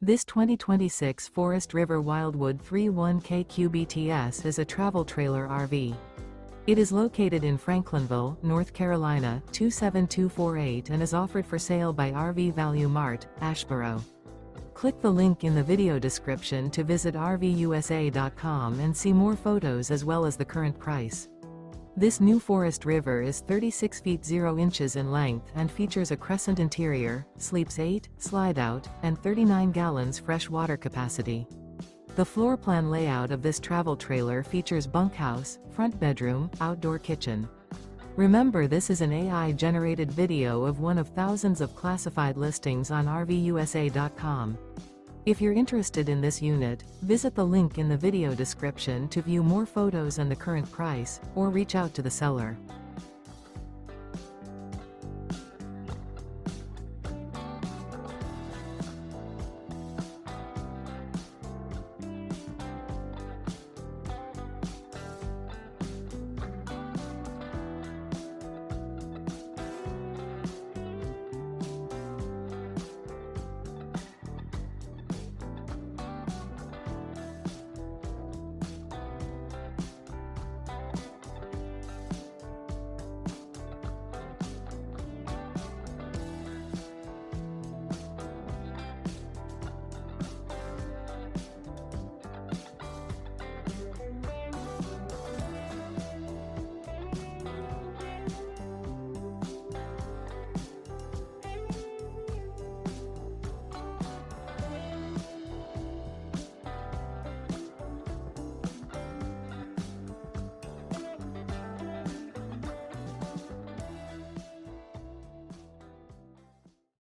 This 2026 Forest River Wildwood 31K QBTS is a travel trailer RV. It is located in Franklinville, North Carolina, 27248 and is offered for sale by RV Value Mart, Asheboro. Click the link in the video description to visit RVUSA.com and see more photos as well as the current price. This new Forest River is 36 feet 0 inches in length and features a Crescent interior, sleeps 8, Slideout, and 39 gallons fresh water capacity. The floor plan layout of this travel trailer features bunkhouse, front bedroom, outdoor kitchen. Remember, this is an AI-generated video of one of thousands of classified listings on RVUSA.com. If you're interested in this unit, visit the link in the video description to view more photos and the current price, or reach out to the seller.